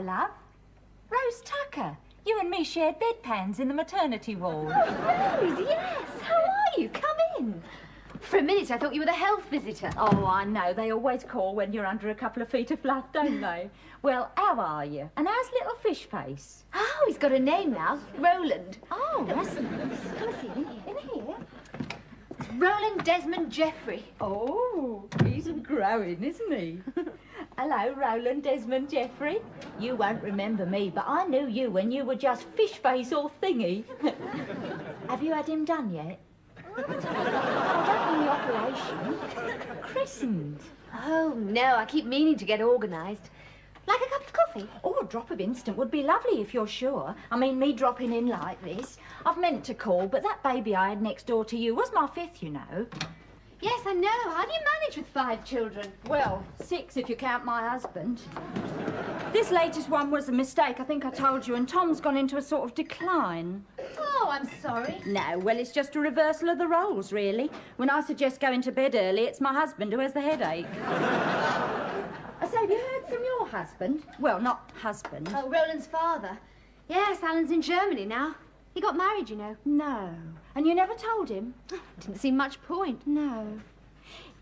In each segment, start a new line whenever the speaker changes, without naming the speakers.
Hello, love. Rose Tucker. You and me shared bedpans in the maternity ward.
Oh, Rose, yes. How are you? Come in. For a minute, I thought you were the health visitor.
Oh, I know. They always call when you're under a couple of feet of flood, don't they? Well, how are you? And how's little fish face?
Oh, he's got a name now. Roland.
Oh, that's nice.
Come and see him in here. Roland Desmond Jeffrey.
Oh, he's growing, isn't he? Hello, Roland Desmond Jeffrey. You won't remember me, but I knew you when you were just fish face or thingy. Have you had him done yet? I don't mean the operation. Christened.
Oh, no, I keep meaning to get organised. Like a cup of coffee?
Oh, a drop of instant would be lovely if you're sure. I mean, me dropping in like this. I've meant to call, but that baby I had next door to you was my fifth, you know.
Yes, I know. How do you manage with 5 children?
Well, 6 if you count my husband. This latest one was a mistake, I think I told you, and Tom's gone into a sort of decline.
Oh, I'm sorry.
No, well, it's just a reversal of the roles, really. When I suggest going to bed early, it's my husband who has the headache. I say, have you heard from your husband? Well, not husband.
Oh, Roland's father. Yes, Alan's in Germany now. He got married, you know.
No. And you never told him?
Didn't seem much point.
No.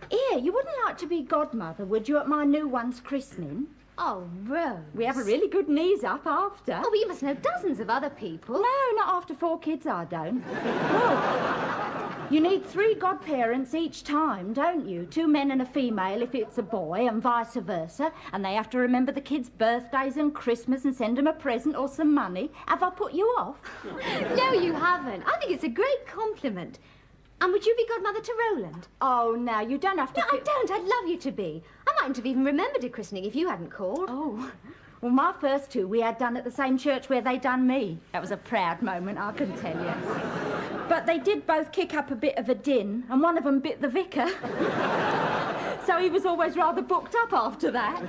Here, you wouldn't like to be godmother, would you, at my new one's christening?
Oh, Rose.
We have a really good knees up after.
Oh, but you must know dozens of other people.
No, not after 4 kids, I don't. Well, you need 3 godparents each time, don't you? 2 men and a female if it's a boy, and vice versa. And they have to remember the kids' birthdays and Christmas and send them a present or some money. Have I put you off?
No, you haven't. I think it's a great compliment. And would you be godmother to Roland?
Oh, no, you don't have to...
No, I don't. I'd love you to be. I mightn't have even remembered a christening if you hadn't called.
Oh, well, my first 2 we had done at the same church where they done me. That was a proud moment, I can tell you. But they did both kick up a bit of a din, and one of them bit the vicar. So he was always rather booked up after that.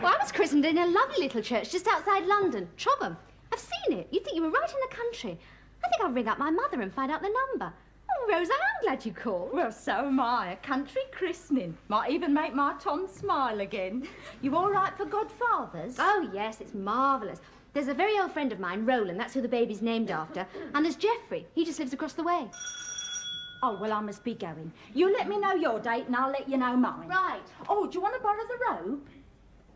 Well, I was christened in a lovely little church just outside London, Chobham. I've seen it. You'd think you were right in the country. I think I'll ring up my mother and find out the number. Oh, Rose, I am glad you called.
Well, so am I. A country christening. Might even make my Tom smile again. You all right for godfathers?
Oh, yes, it's marvellous. There's a very old friend of mine, Roland, that's who the baby's named after. And there's Jeffrey. He just lives across the way.
Oh, well, I must be going. You let me know your date and I'll let you know mine.
Right.
Oh, do you want to borrow the robe?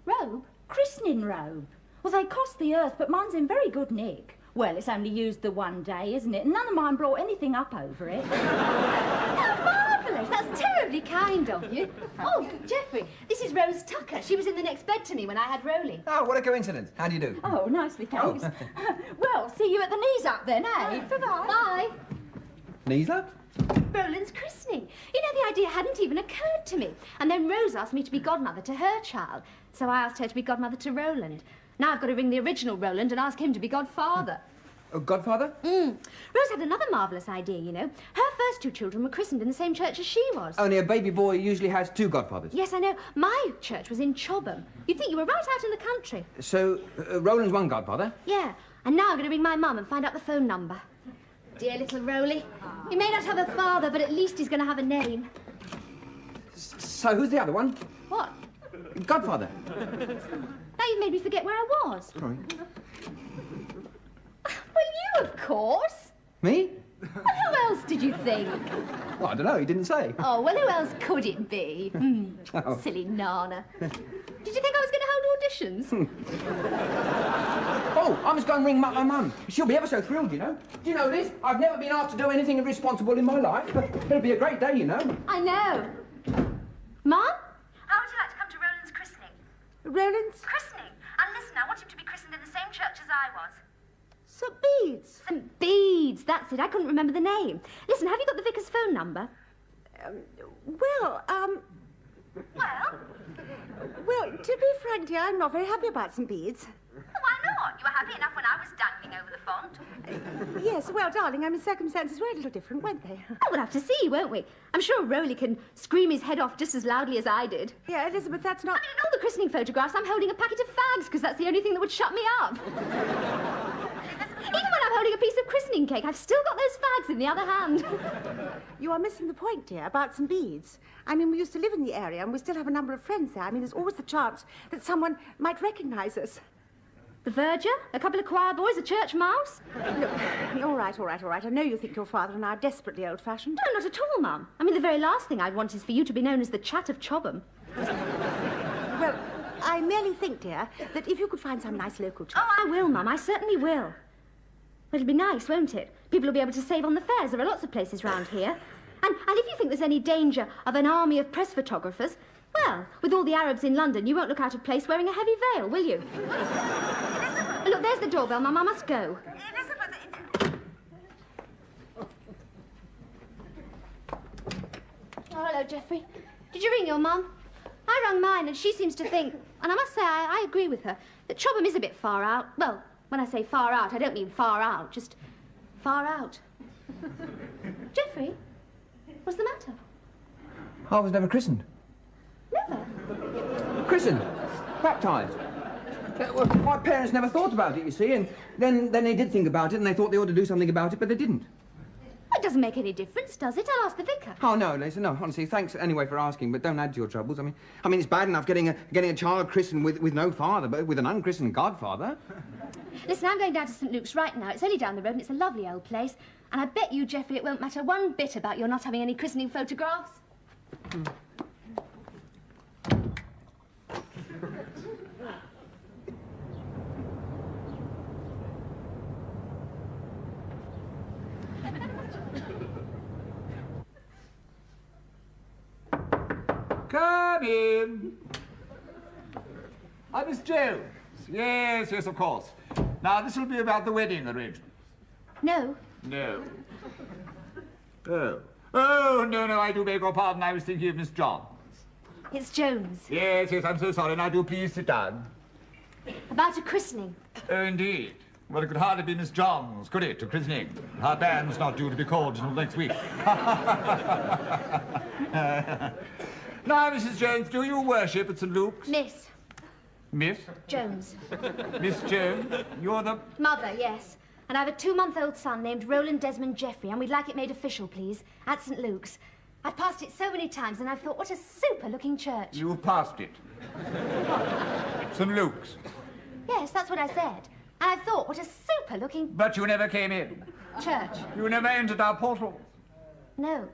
Robe?
Christening robe. Well, they cost the earth, but mine's in very good nick. Well, it's only used the one day, isn't it? And none of mine brought anything up over it.
Oh, marvellous. That's terribly kind of you. Oh, Jeffrey, this is Rose Tucker. She was in the next bed to me when I had Roly.
Oh, what a coincidence. How do you do?
Oh, nicely, thanks.
Oh.
Well, see you at the knees up then, eh? Bye-bye.
Bye.
Knees up?
Roland's christening. You know, the idea hadn't even occurred to me. And then Rose asked me to be godmother to her child. So I asked her to be godmother to Roland. Now I've got to ring the original Roland and ask him to be godfather.
Oh, godfather?
Rose had another marvellous idea, you know. Her first 2 children were christened in the same church as she was.
Only a baby boy usually has 2 godfathers.
Yes, I know. My church was in Chobham. You'd think you were right out in the country.
So, Roland's one godfather?
Yeah. And now I'm going to ring my mum and find out the phone number. Dear little Roly. He may not have a father, but at least he's going to have a name.
So, who's the other one?
What?
Godfather.
Now you've made me forget where I was.
Sorry.
Well, you, of course.
Me?
Well, who else did you think?
Well, I don't know. He didn't say.
Oh, well, who else could it be?
Oh.
Silly Nana. Did you think I was going to hold auditions?
Oh, I must go and ring my mum. She'll be ever so thrilled, you know. Do you know this? I've never been asked to do anything irresponsible in my life. It'll be a great day, you know.
I know. Mum? How would you like to come to Roland's christening?
Roland's?
Christening? And listen, I want him to be christened in the same church as I was.
St. Bede's.
St. Bede's, that's it. I couldn't remember the name. Listen, have you got the vicar's phone number?
Well, to be frank, dear, I'm not very happy about St. Bede's.
Why not? You were happy enough when I was dangling over the font.
Yes, well, darling, I mean, circumstances were a little different, weren't they?
Oh, we'll have to see, won't we? I'm sure Roly can scream his head off just as loudly as I did.
Yeah, Elizabeth, that's not...
I mean, in all the christening photographs, I'm holding a packet of fags, because that's the only thing that would shut me up. Even when I'm holding a piece of christening cake, I've still got those fags in the other hand.
You are missing the point, dear, about St. Bede's. I mean, we used to live in the area, and we still have a number of friends there. I mean, there's always the chance that someone might recognise us.
The verger, a couple of choir boys, a church mouse.
Look, all right. I know you think your father and I are desperately old-fashioned.
No, not at all, Mum. I mean, the very last thing I'd want is for you to be known as the Chat of Chobham.
Well, I merely think, dear, that if you could find some nice local chap...
Oh, I will, Mum. I certainly will. It'll be nice, won't it? People will be able to save on the fares. There are lots of places round here. And if you think there's any danger of an army of press photographers, well, with all the Arabs in London, you won't look out of place wearing a heavy veil, will you? Look, there's the doorbell, Mum. I must go. Oh, hello, Geoffrey. Did you ring your Mum? I rang mine, and she seems to think, and I must say I agree with her, that Chobham is a bit far out. Well, when I say far out, I don't mean far out, just far out. Geoffrey, what's the matter?
I was never christened.
Never.
Christened? Baptised? Well, my parents never thought about it, you see, and then they did think about it, and they thought they ought to do something about it, but they didn't.
It doesn't make any difference, does it? I'll ask the vicar.
Oh, no, Lisa, no, honestly, thanks anyway for asking, but don't add to your troubles. I mean, it's bad enough getting a child christened with no father, but with an unchristened godfather.
Listen, I'm going down to St. Luke's right now. It's only down the road, and it's a lovely old place. And I bet you, Geoffrey, it won't matter one bit about your not having any christening photographs.
Come in. Miss Jones. Yes, of course. Now, this will be about the wedding arrangements.
No.
No. Oh, no, I do beg your pardon. I was thinking of Miss Johns.
It's Jones.
Yes, I'm so sorry. Now, do please sit down.
About a christening.
Oh, indeed. Well, it could hardly be Miss Johns, could it, a christening? Her band's not due to be called until next week. Now, Mrs. Jones, do you worship at St. Luke's?
Miss.
Miss?
Jones.
Miss Jones? You're the...
Mother, yes. And I have a 2-month-old son named Roland Desmond Geoffrey, and we'd like it made official, please, at St. Luke's. I've passed it so many times, and I've thought, what a super-looking church.
You've passed it. St. Luke's.
Yes, that's what I said. And I thought, what a super-looking...
But you never came in.
Church.
You never entered our portal.
No.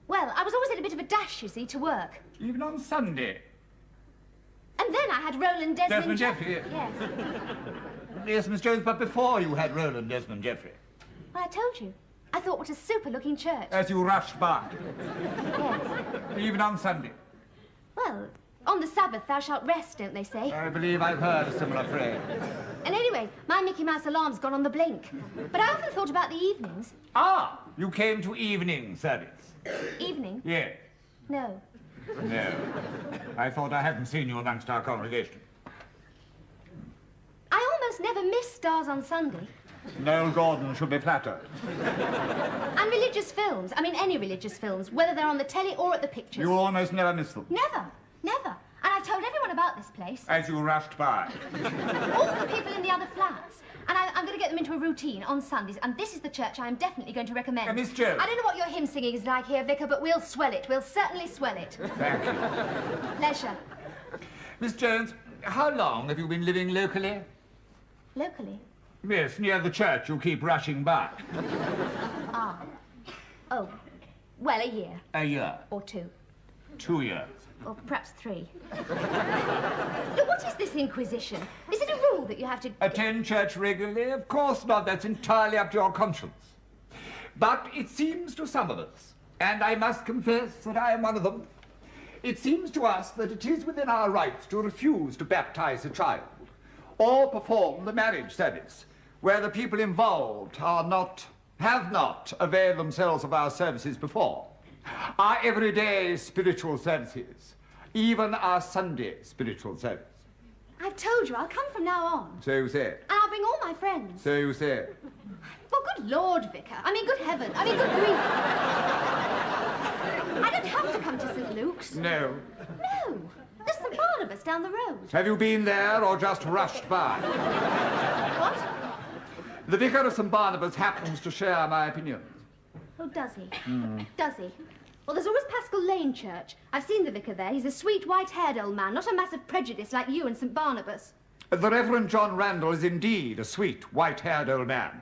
Well, I was always in a bit of a dash, you see, to work.
Even on Sunday.
And then I had Roland Desmond
Geoffrey.
Yes.
Yes, Miss Jones, but before you had Roland Desmond Geoffrey.
Well, I told you. I thought, what a super-looking church.
As you rushed by.
Yes.
Even on Sunday.
Well, on the Sabbath thou shalt rest, don't they say?
I believe I've heard a similar phrase.
And anyway, my Mickey Mouse alarm's gone on the blink. But I often thought about the evenings.
Ah, you came to evening service.
Evening?
Yes.
No.
No. I thought I hadn't seen you amongst our congregation.
I almost never miss Stars on Sunday.
Noel Gordon should be flattered.
And religious films. I mean, any religious films, whether they're on the telly or at the pictures.
You almost never miss them.
Never. Never. And I've told everyone about this place.
As you rushed by.
All the people in the other flats. And I'm going to get them into a routine on Sundays, and this is the church I'm definitely going to recommend.
Miss Jones.
I don't know what your hymn singing is like here, Vicar, but we'll swell it. We'll certainly swell it.
Thank you.
Pleasure.
Miss Jones, how long have you been living locally?
Locally?
Yes, near the church you keep rushing by.
Ah. Oh. Well, a year.
A year.
Or 2.
2 years.
Or perhaps 3. Look, what is this inquisition? Is it a rule that you have to...
Attend church regularly? Of course not. That's entirely up to your conscience. But it seems to some of us, and I must confess that I am one of them, it seems to us that it is within our rights to refuse to baptize a child or perform the marriage service where the people involved have not availed themselves of our services before. Our everyday spiritual services, even our Sunday spiritual service.
I've told you, I'll come from now on.
So you said.
And I'll bring all my friends.
So you said.
Well, good Lord, Vicar. I mean, good heaven. I mean, good grief. I don't have to come to St. Luke's.
No.
No. There's St. Barnabas down the road.
Have you been there or just rushed by?
What?
The vicar of St. Barnabas happens to share my opinions.
Oh, does he? Does he? Well, there's always Paschal Lane Church. I've seen the vicar there. He's a sweet, white-haired old man, not a mass of prejudice like you and St. Barnabas.
The Reverend John Randall is indeed a sweet, white-haired old man,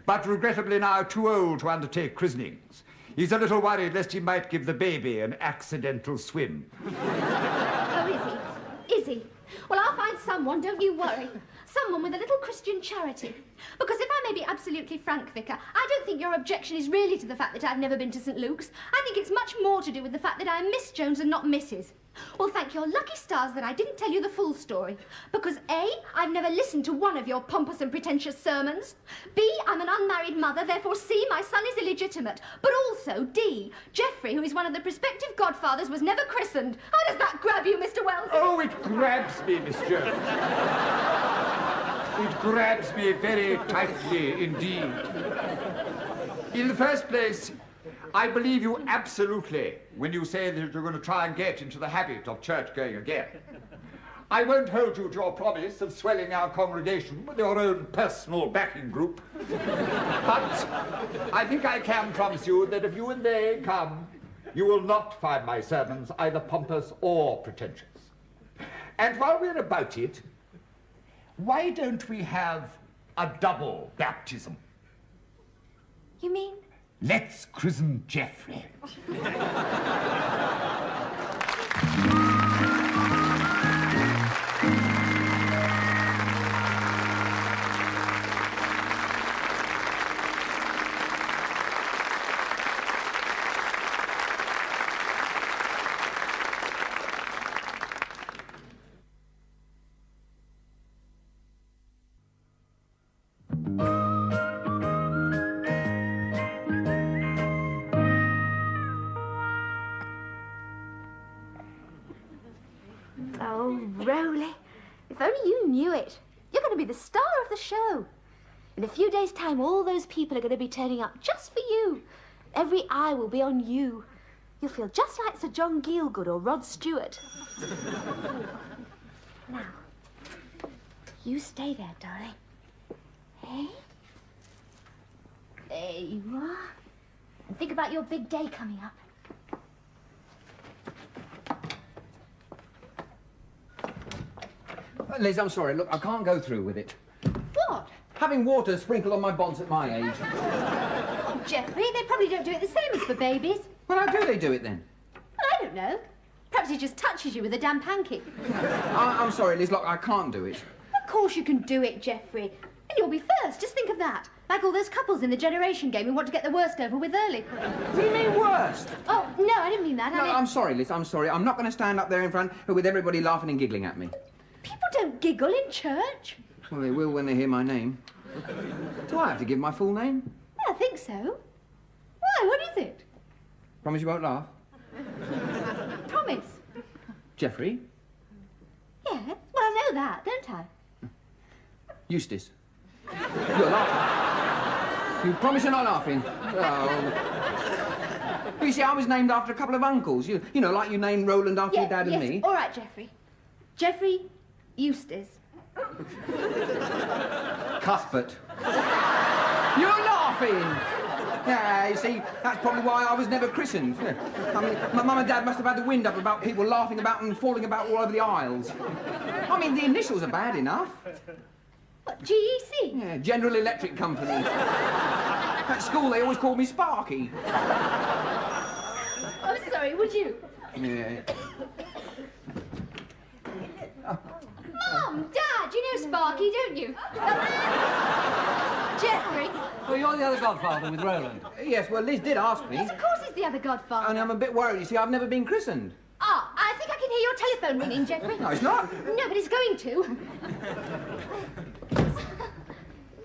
but regrettably now too old to undertake christenings. He's a little worried lest he might give the baby an accidental swim.
Oh, is he? Well, I'll find someone, don't you worry. Someone with a little Christian charity. Because if I may be absolutely frank, Vicar, I don't think your objection is really to the fact that I've never been to St. Luke's. I think it's much more to do with the fact that I'm Miss Jones and not Mrs. Well, thank your lucky stars that I didn't tell you the full story. Because A, I've never listened to one of your pompous and pretentious sermons. B, I'm an unmarried mother, therefore C, my son is illegitimate. But also D, Geoffrey, who is one of the prospective godfathers, was never christened. How does that grab you, Mr. Wells?
Oh, it grabs me, Miss Jones. It grabs me very tightly indeed. In the first place, I believe you absolutely when you say that you're going to try and get into the habit of church going again. I won't hold you to your promise of swelling our congregation with your own personal backing group. But I think I can promise you that if you and they come, you will not find my sermons either pompous or pretentious. And while we're about it, why don't we have a double baptism?
You mean?
Let's christen Geoffrey.
Oh, Rowley, if only you knew it. You're going to be the star of the show. In a few days' time, all those people are going to be turning up just for you. Every eye will be on you. You'll feel just like Sir John Gielgud or Rod Stewart. Now, you stay there, darling. Hey? There you are. And think about your big day coming up.
Liz, I'm sorry. Look, I can't go through with it.
What?
Having water sprinkled on my bonds at my age.
Oh, Geoffrey, they probably don't do it the same as for babies.
Well, how do they do it then?
Well, I don't know. Perhaps he just touches you with a damp hanky.
I'm sorry, Liz. Look, I can't do it.
Of course you can do it, Geoffrey. And you'll be first. Just think of that. Like all those couples in the Generation Game who want to get the worst over with early.
What do you mean worst?
Oh, no, I didn't mean that.
No, I'm sorry, Liz. I'm sorry. I'm not going to stand up there in front with everybody laughing and giggling at me.
People don't giggle in church.
Well, they will when they hear my name. Do I have to give my full name?
I think so. Why? What is it?
Promise you won't laugh?
Promise.
Geoffrey?
Yes. Well, I know that, don't I?
Eustace. You're laughing. You promise you're not laughing? Oh. You see, I was named after a couple of uncles. You know, like you named Roland after your dad and me.
All right, Geoffrey. Geoffrey Eustace.
Cuthbert. You're laughing! Yeah, you see, that's probably why I was never christened. I mean, my mum and dad must have had the wind up about people laughing about and falling about all over the aisles. I mean, the initials are bad enough.
What, GEC?
Yeah, General Electric Company. At school, they always called me Sparky.
I'm sorry, would you?
Yeah.
Mum, Dad, you know Sparky, don't you? Geoffrey?
Well, you're the other godfather with Roland.
Yes, well, Liz did ask me.
Yes, of course he's the other godfather.
And I'm a bit worried, you see, I've never been christened.
Ah, I think I can hear your telephone ringing, Geoffrey.
No, it's not.
No, but it's going to.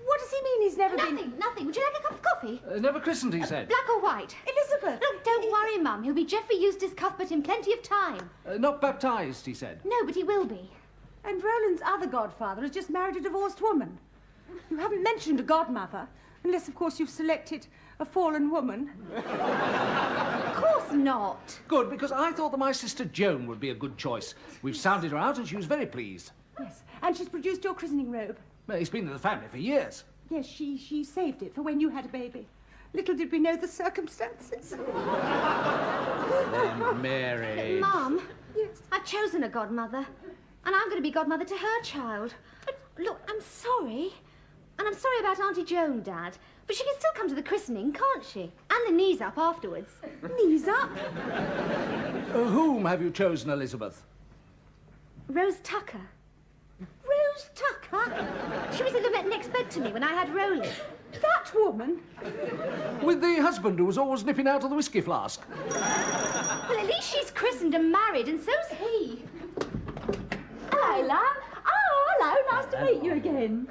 What does he mean he's never been...
Nothing. Would you like a cup of coffee?
Never christened, he said.
Black or white?
Elizabeth!
Look, don't worry, Mum. He'll be Geoffrey Eustace Cuthbert in plenty of time.
Not baptised, he said.
No, but he will be.
And Roland's other godfather has just married a divorced woman. You haven't mentioned a godmother, unless, of course, you've selected a fallen woman.
Of course not.
Good, because I thought that my sister Joan would be a good choice. We've sounded her out and she was very pleased.
Yes, and she's produced your christening robe.
Well, it's been in the family for years.
Yes, she saved it for when you had a baby. Little did we know the circumstances.
Then Mary.
Mum,
Yes.
I've chosen a godmother. And I'm going to be godmother to her child. And Look, I'm sorry. And I'm sorry about Auntie Joan, Dad. But she can still come to the christening, can't she? And the knees up afterwards.
Knees up?
Whom have you chosen, Elizabeth?
Rose Tucker.
Rose Tucker?
She was in the next bed to me when I had Roland.
That woman?
With the husband who was always nipping out of the whiskey flask.
Well, at least she's christened and married, and so's he.
Hello, love. Oh, hello. Nice to meet you again.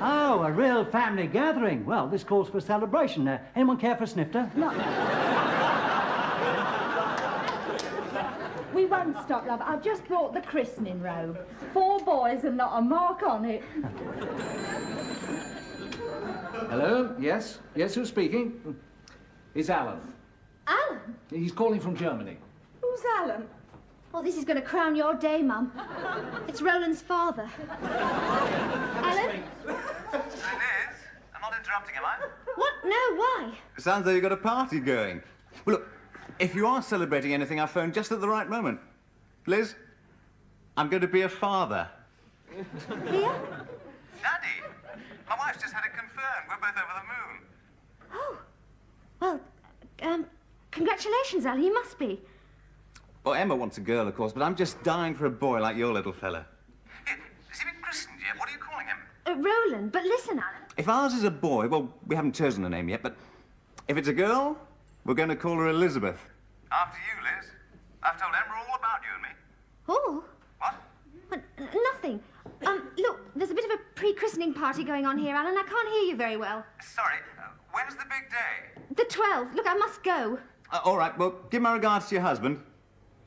Oh, a real family gathering. Well, this calls for a celebration. Anyone care for a snifter?
We won't stop, love. I've just brought the christening robe. 4 boys and not a mark on it.
Hello? Yes? Yes, who's speaking? It's Alan.
Alan?
He's calling from Germany.
Who's Alan?
Oh, this is going to crown your day, Mum. It's Roland's father. Alan?
Liz, I'm not interrupting, am I?
What? No, why?
It sounds like you've got a party going. Well, look, if you are celebrating anything, I phoned just at the right moment. Liz, I'm going to be a father.
Here?
Daddy, my wife's just had it confirmed. We're both over the moon.
Oh. Well, congratulations, Alan. You must be.
Well, Emma wants a girl, of course, but I'm just dying for a boy like your little fella. Here, has he been christened yet? What are you calling him?
Roland, but listen, Alan.
If ours is a boy, well, we haven't chosen a name yet, but if it's a girl, we're going to call her Elizabeth. After you, Liz. I've told Emma all about you and me.
Oh.
What?
Nothing. Look, there's a bit of a pre-christening party going on here, Alan. I can't hear you very well.
Sorry, when's the big day?
The 12th. Look, I must go.
All right, well, give my regards to your husband.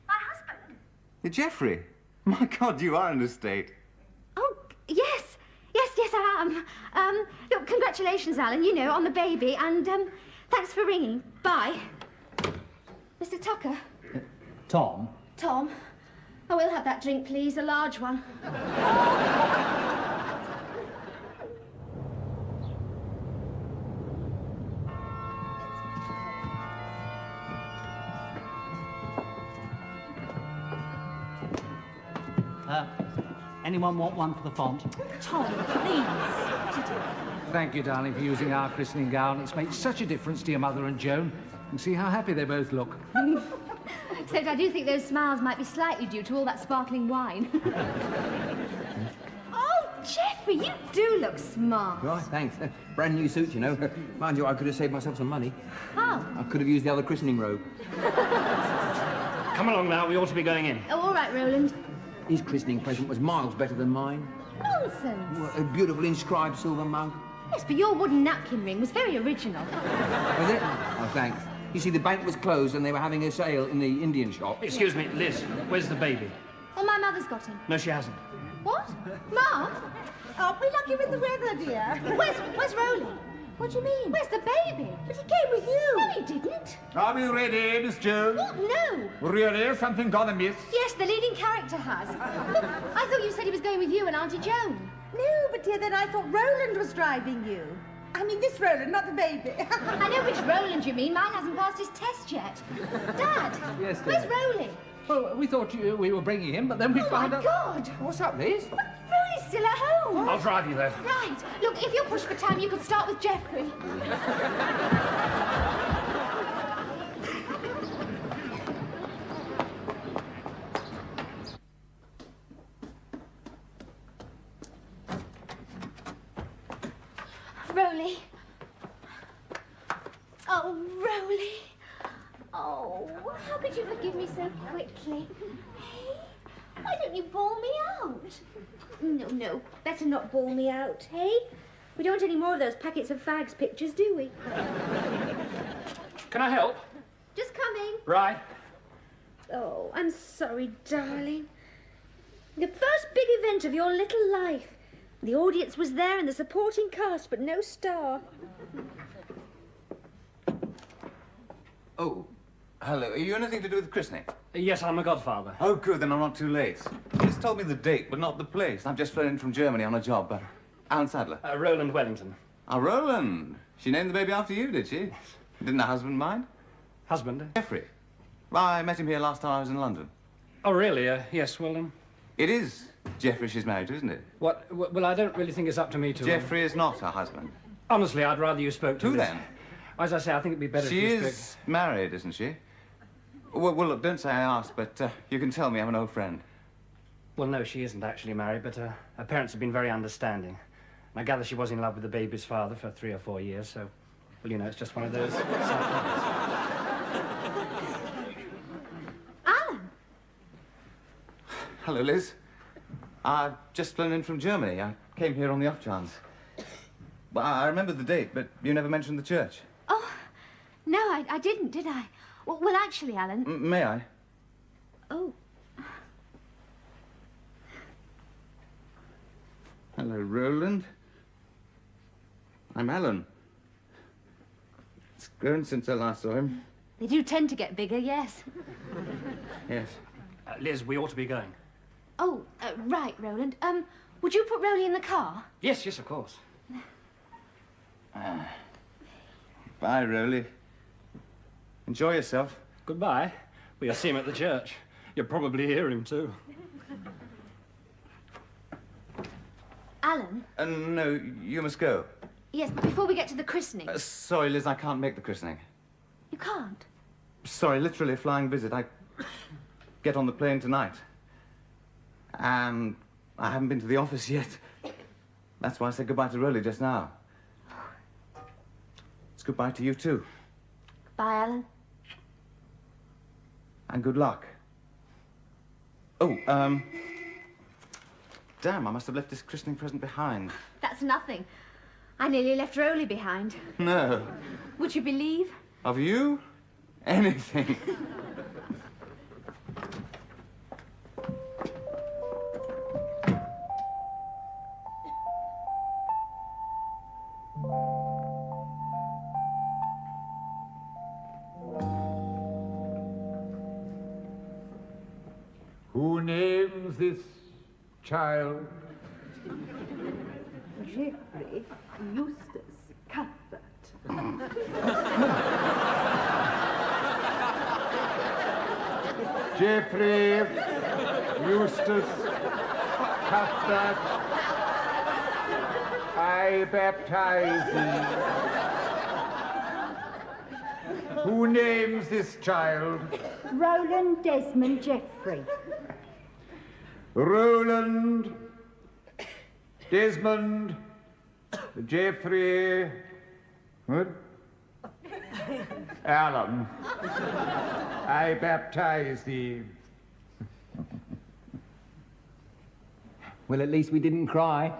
My husband?
Jeffrey. My God, you are in a state.
Oh, yes. Yes, I am. Look, congratulations, Alan, you know, on the baby, and, thanks for ringing. Bye. Mr. Tucker.
Tom?
Tom. I will have that drink, please, a large one.
Anyone want one for the font?
Tom, please.
Thank you, darling, for using our christening gown. It's made such a difference to your mother and Joan. And see how happy they both look.
Except I do think those smiles might be slightly due to all that sparkling wine. Oh, Jeffrey, you do look smart.
Right, thanks. Brand new suit, you know. Mind you, I could have saved myself some money.
How?
I could have used the other christening robe.
Come along now, we ought to be going in.
Oh, all right, Roland.
His christening present was miles better than mine.
Nonsense.
A beautiful inscribed silver mug.
Yes, but your wooden napkin ring was very original.
Was it? Oh, thanks. You see, the bank was closed and they were having a sale in the Indian shop.
Excuse me, Liz, where's the baby?
Well, my mother's got him.
No, she hasn't.
What? Mum?
Aren't we lucky with the weather, dear?
Where's Roland? What do you mean? Where's the baby?
But he came with you.
No, he didn't.
Are we ready, Miss Jones?
What? No.
Really? Something gone amiss?
Yes, the leading character has. Look, I thought you said he was going with you and Auntie Joan.
No, but dear, then I thought Roland was driving you. I mean, this Roland, not the baby.
I know which Roland you mean. Mine hasn't passed his test yet. Dad.
Yes, dear.
Where's Roland?
Well, we thought we were bringing him, but then we
Oh,
found
my
out...
God.
What's up, Liz?
But Roland's still at home.
I'll drive you there.
Right. Look, if you're pushed for time, you could start with Jeffrey. Roly. Oh, Roly. Oh, how could you forgive me so quickly? Hey, why don't you bawl me out? No, better not bawl me out, hey? We don't want any more of those packets of fags pictures, do we?
Can I help?
Just coming.
Right.
Oh, I'm sorry, darling. The first big event of your little life. The audience was there and the supporting cast, but no star.
Oh, hello. Are you anything to do with christening?
Yes, I'm a godfather.
Oh, good, then I'm not too late. You just told me the date, but not the place. I've just flown in from Germany on a job. Alan Sadler.
Roland Wellington.
Oh, Roland. She named the baby after you, did she? Didn't her husband mind?
Husband?
Jeffrey. Well, I met him here last time I was in London.
Oh, really? Yes, well,
It is Jeffrey she's married to, isn't it?
What? Well, I don't really think it's up to me to...
Jeffrey is not her husband.
Honestly, I'd rather you spoke to
Who
Liz.
then?
As I say, I think it'd be better
She
if you
is
spoke...
married, isn't she? Well, look, don't say I asked, but you can tell me I'm an old friend.
Well, no, she isn't actually married, but her parents have been very understanding. And I gather she was in love with the baby's father for 3 or 4 years, so... Well, you know, it's just one of those...
Alan!
Hello, Liz. I've just flown in from Germany. I came here on the off chance. Well, I remember the date, but you never mentioned the church.
Oh, no, I didn't, did I? Well, actually, Alan...
May I?
Oh.
Hello, Roland. I'm Alan. It's grown since I last saw him.
They do tend to get bigger, yes.
Yes.
Liz, we ought to be going.
Oh, right, Roland. Would you put Rolly in the car?
Yes, of course.
Bye, Roly. Enjoy yourself.
Goodbye. Well, you'll see him at the church. You'll probably hear him, too.
Alan?
No, you must go.
Yes, but before we get to the christening...
Sorry, Liz, I can't make the christening.
You can't?
Sorry, literally a flying visit. I get on the plane tonight. And I haven't been to the office yet. That's why I said goodbye to Roly just now. It's goodbye to you, too.
Bye, Alan.
And good luck. Oh, damn, I must have left this christening present behind.
That's nothing. I nearly left Rolly behind.
No.
Would you believe?
Of you? Anything.
Who names this child?
Jeffrey Eustace Cuthbert.
Jeffrey Eustace Cuthbert, I baptize thee. Who names this child?
Roland Desmond Jeffrey.
Roland Desmond Jeffrey. What? Alan. I baptize thee.
Well, at least we didn't cry.